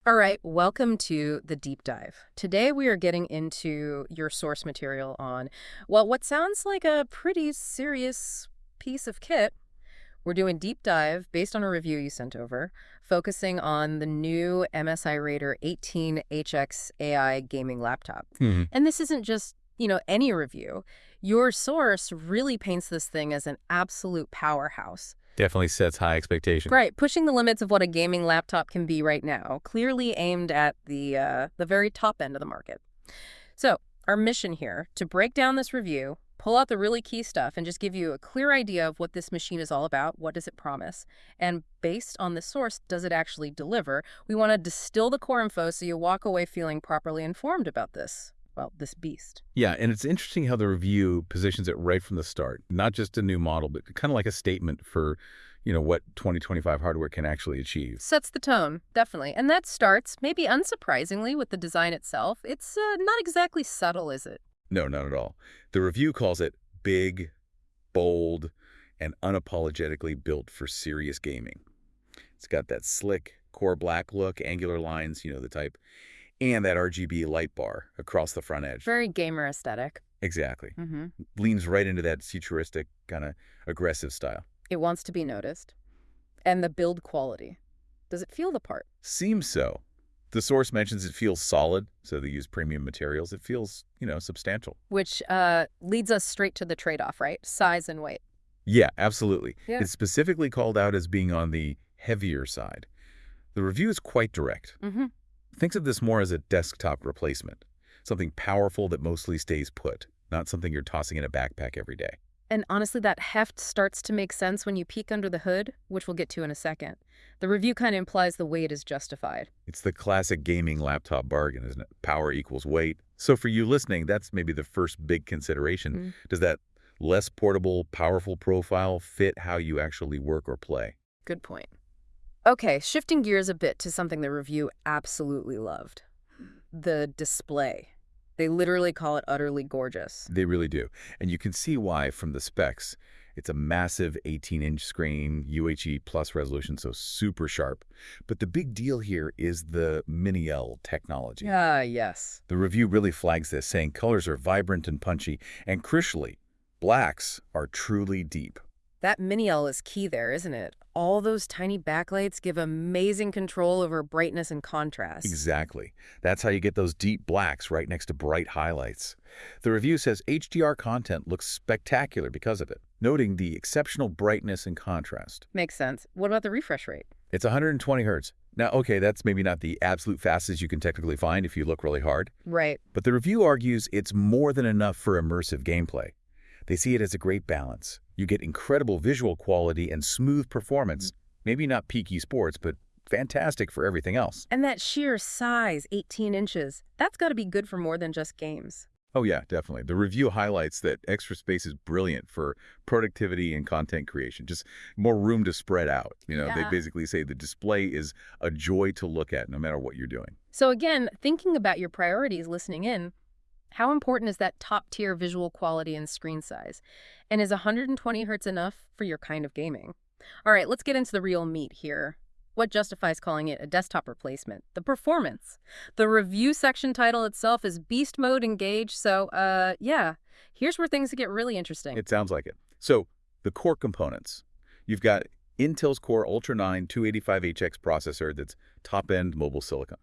All right, welcome to the deep dive. Today we are getting into your source material on, well, what sounds like a pretty serious piece of kit. We're doing deep dive based on a review you sent over, focusing on the new MSI Raider 18 HX AI gaming laptop. Hmm. And this isn't just, any review. Your source really paints this thing as an absolute powerhouse. Definitely sets high expectations. Right, pushing the limits of what a gaming laptop can be right now, clearly aimed at the very top end of the market. So, our mission here, to break down this review, pull out the really key stuff, and just give you a clear idea of what this machine is all about, what does it promise, and based on the source, does it actually deliver? We want to distill the core info so you walk away feeling properly informed about this. Well, this beast. Yeah, and it's interesting how the review positions it right from the start. Not just a new model, but kind of like a statement for, what 2025 hardware can actually achieve. Sets the tone, definitely. And that starts, maybe unsurprisingly, with the design itself. It's not exactly subtle, is it? No, not at all. The review calls it big, bold, and unapologetically built for serious gaming. It's got that slick, core black look, angular lines, the type, and that RGB light bar across the front edge. Very gamer aesthetic. Exactly. Mm-hmm. Leans right into that futuristic, kind of aggressive style. It wants to be noticed. And the build quality. Does it feel the part? Seems so. The source mentions it feels solid, so they use premium materials. It feels, substantial. Which leads us straight to the trade-off, right? Size and weight. Yeah, absolutely. Yeah. It's specifically called out as being on the heavier side. The review is quite direct. Mm-hmm. Thinks of this more as a desktop replacement, something powerful that mostly stays put, not something you're tossing in a backpack every day. And honestly, that heft starts to make sense when you peek under the hood, which we'll get to in a second. The review kind of implies the weight is justified. It's the classic gaming laptop bargain, isn't it? Power equals weight. So for you listening, that's maybe the first big consideration. Does that less portable, powerful profile fit how you actually work or play? Good point. Okay, shifting gears a bit to something the review absolutely loved. The display. They literally call it utterly gorgeous. They really do. And you can see why from the specs. It's a massive 18-inch screen, UHD plus resolution, so super sharp. But the big deal here is the MiniLED technology. Yes. The review really flags this, saying colors are vibrant and punchy, and crucially, blacks are truly deep. That MiniLED is key there, isn't it? All those tiny backlights give amazing control over brightness and contrast. Exactly. That's how you get those deep blacks right next to bright highlights. The review says HDR content looks spectacular because of it, noting the exceptional brightness and contrast. Makes sense. What about the refresh rate? It's 120 hertz. Now, okay, that's maybe not the absolute fastest you can technically find if you look really hard. Right. But the review argues it's more than enough for immersive gameplay. They see it as a great balance. You get incredible visual quality and smooth performance. Maybe not peak esports, but fantastic for everything else. And that sheer size, 18 inches, that's got to be good for more than just games. Oh yeah, definitely. The review highlights that extra space is brilliant for productivity and content creation. Just more room to spread out. They basically say the display is a joy to look at no matter what you're doing. So again, thinking about your priorities listening in, how important is that top-tier visual quality and screen size? And is 120 hertz enough for your kind of gaming? All right, let's get into the real meat here. What justifies calling it a desktop replacement? The performance. The review section title itself is Beast Mode Engage, so, here's where things get really interesting. It sounds like it. So, the core components. You've got Intel's Core Ultra 9 285HX processor that's top-end mobile silicon,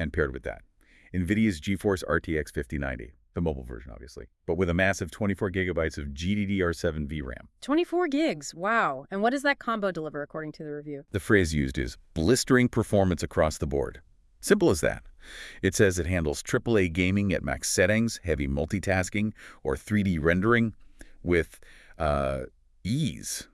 and paired with that, NVIDIA's GeForce RTX 5090, the mobile version, obviously, but with a massive 24 gigabytes of GDDR7 VRAM. 24 gigs, wow. And what does that combo deliver according to the review? The phrase used is blistering performance across the board. Simple as that. It says it handles AAA gaming at max settings, heavy multitasking, or 3D rendering with ease.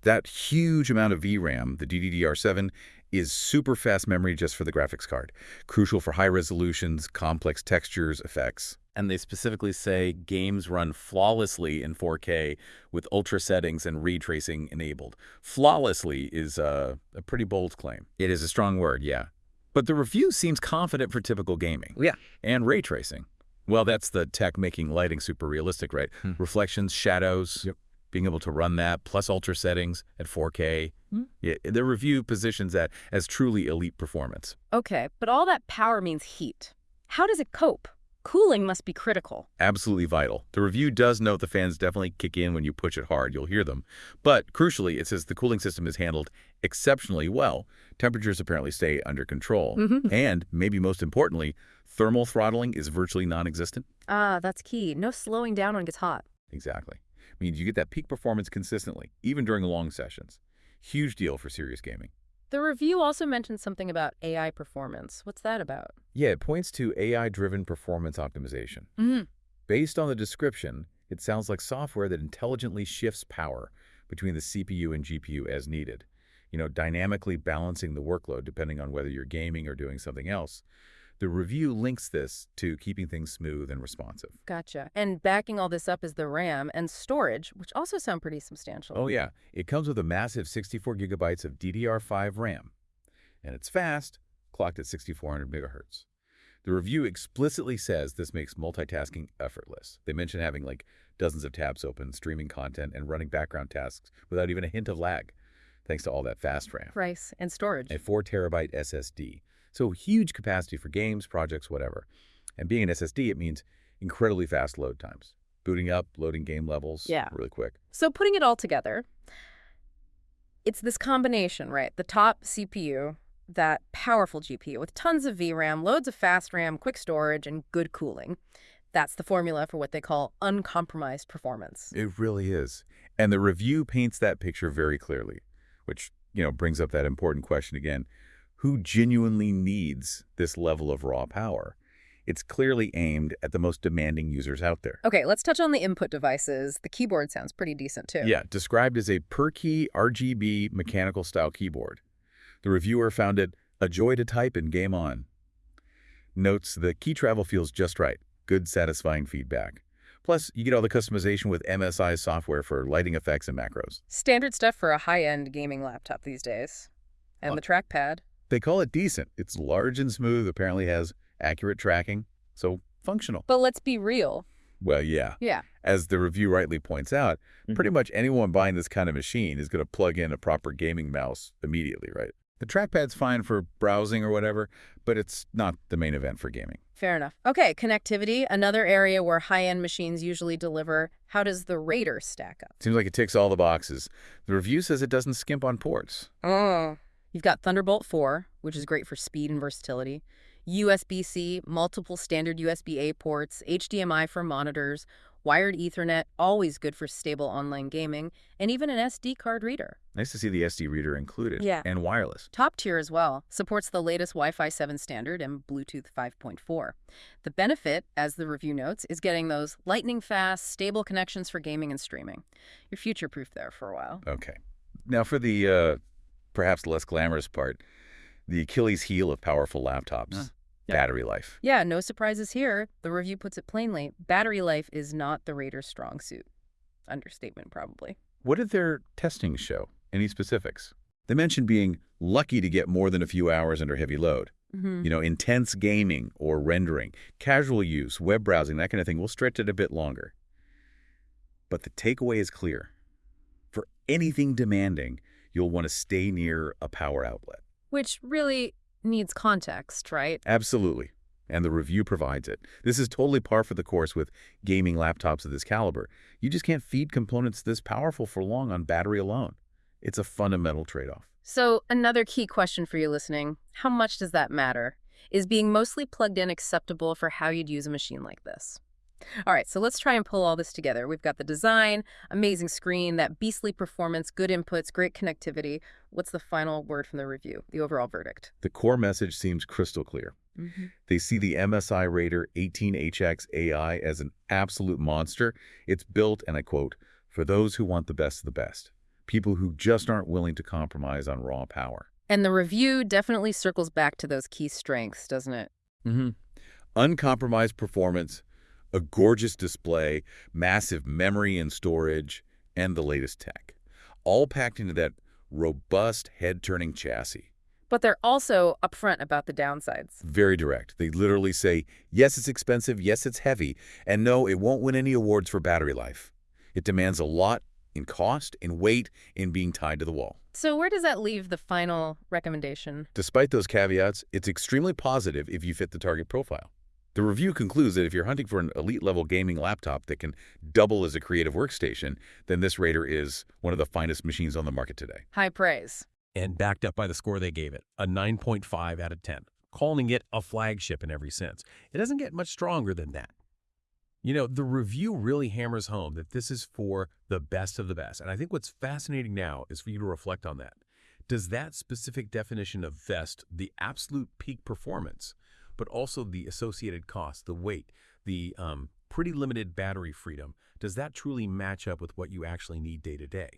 That huge amount of VRAM, the DDR7, is super fast memory just for the graphics card, crucial for high resolutions, complex textures, effects. And they specifically say games run flawlessly in 4K with ultra settings and ray tracing enabled. Flawlessly is a pretty bold claim. It is a strong word, yeah. But the review seems confident for typical gaming. Yeah. And ray tracing. Well, that's the tech making lighting super realistic, right? Reflections, shadows. Yep. Being able to run that, plus ultra settings at 4K. Yeah, the review positions that as truly elite performance. Okay, but all that power means heat. How does it cope? Cooling must be critical. Absolutely vital. The review does note the fans definitely kick in when you push it hard. You'll hear them. But crucially, it says the cooling system is handled exceptionally well. Temperatures apparently stay under control. And, maybe most importantly, thermal throttling is virtually non-existent. Ah, that's key. No slowing down when it gets hot. Exactly. Means you get that peak performance consistently, even during long sessions. Huge deal for serious gaming. The review also mentioned something about AI performance. What's that about? Yeah, it points to AI-driven performance optimization. Based on the description, it sounds like software that intelligently shifts power between the CPU and GPU as needed. Dynamically balancing the workload depending on whether you're gaming or doing something else. The review links this to keeping things smooth and responsive. Gotcha. And backing all this up is the RAM and storage, which also sound pretty substantial. Oh yeah, it comes with a massive 64 gigabytes of DDR5 RAM. And it's fast, clocked at 6400 megahertz. The review explicitly says this makes multitasking effortless. They mention having dozens of tabs open, streaming content, and running background tasks without even a hint of lag, thanks to all that fast RAM. Price and storage. A 4 terabyte SSD. So huge capacity for games, projects, whatever. And being an SSD, it means incredibly fast load times. Booting up, loading game levels, really quick. So putting it all together, it's this combination, right? The top CPU, that powerful GPU with tons of VRAM, loads of fast RAM, quick storage, and good cooling. That's the formula for what they call uncompromised performance. It really is. And the review paints that picture very clearly, which, brings up that important question again. Who genuinely needs this level of raw power? It's clearly aimed at the most demanding users out there. Okay, let's touch on the input devices. The keyboard sounds pretty decent, too. Yeah, described as a per-key RGB mechanical-style keyboard. The reviewer found it a joy to type and game on. Notes the key travel feels just right. Good, satisfying feedback. Plus, you get all the customization with MSI software for lighting effects and macros. Standard stuff for a high-end gaming laptop these days. And the trackpad. They call it decent. It's large and smooth, apparently has accurate tracking, so functional. But let's be real. Well, yeah. Yeah. As the review rightly points out, pretty much anyone buying this kind of machine is going to plug in a proper gaming mouse immediately, right? The trackpad's fine for browsing or whatever, but it's not the main event for gaming. Fair enough. Okay, connectivity, another area where high-end machines usually deliver. How does the Raider stack up? Seems like it ticks all the boxes. The review says it doesn't skimp on ports. Oh. You've got Thunderbolt 4, which is great for speed and versatility, USB-C, multiple standard USB-A ports, HDMI for monitors, wired Ethernet, always good for stable online gaming, and even an SD card reader. Nice to see the SD reader included. Yeah. And wireless. Top tier as well. Supports the latest Wi-Fi 7 standard and Bluetooth 5.4. The benefit, as the review notes, is getting those lightning-fast, stable connections for gaming and streaming. You're future-proof there for a while. Okay. Now for the perhaps less glamorous part, the Achilles heel of powerful laptops. Battery life. Yeah, no surprises here. The review puts it plainly. Battery life is not the Raider's strong suit. Understatement, probably. What did their testing show? Any specifics? They mentioned being lucky to get more than a few hours under heavy load. Intense gaming or rendering, casual use, web browsing, that kind of thing will stretch it a bit longer. But the takeaway is clear. For anything demanding, you'll want to stay near a power outlet. Which really needs context, right? Absolutely. And the review provides it. This is totally par for the course with gaming laptops of this caliber. You just can't feed components this powerful for long on battery alone. It's a fundamental trade-off. So another key question for you listening, how much does that matter? Is being mostly plugged in acceptable for how you'd use a machine like this? All right, so let's try and pull all this together. We've got the design, amazing screen, that beastly performance, good inputs, great connectivity. What's the final word from the review, the overall verdict? The core message seems crystal clear. They see the MSI Raider 18HX AI as an absolute monster. It's built, and I quote, for those who want the best of the best. People who just aren't willing to compromise on raw power. And the review definitely circles back to those key strengths, doesn't it? Uncompromised performance, a gorgeous display, massive memory and storage, and the latest tech. All packed into that robust, head-turning chassis. But they're also upfront about the downsides. Very direct. They literally say, yes, it's expensive, yes, it's heavy, and no, it won't win any awards for battery life. It demands a lot, in cost, in weight, in being tied to the wall. So where does that leave the final recommendation? Despite those caveats, it's extremely positive if you fit the target profile. The review concludes that if you're hunting for an elite-level gaming laptop that can double as a creative workstation, then this Raider is one of the finest machines on the market today. High praise. And backed up by the score they gave it, a 9.5 out of 10, calling it a flagship in every sense. It doesn't get much stronger than that. You know, the review really hammers home that this is for the best of the best. And I think what's fascinating now is for you to reflect on that. Does that specific definition of best, the absolute peak performance, but also the associated cost, the weight, the pretty limited battery freedom, does that truly match up with what you actually need day to day?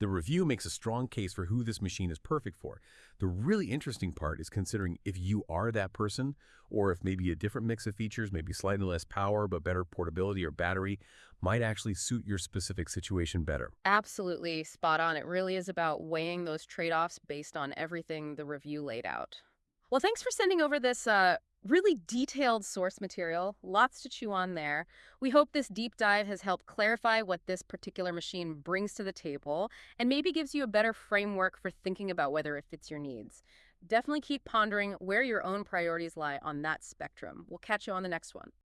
The review makes a strong case for who this machine is perfect for. The really interesting part is considering if you are that person, or if maybe a different mix of features, maybe slightly less power but better portability or battery, might actually suit your specific situation better. Absolutely spot on. It really is about weighing those trade-offs based on everything the review laid out. Well, thanks for sending over this really detailed source material. Lots to chew on there. We hope this deep dive has helped clarify what this particular machine brings to the table and maybe gives you a better framework for thinking about whether it fits your needs. Definitely keep pondering where your own priorities lie on that spectrum. We'll catch you on the next one.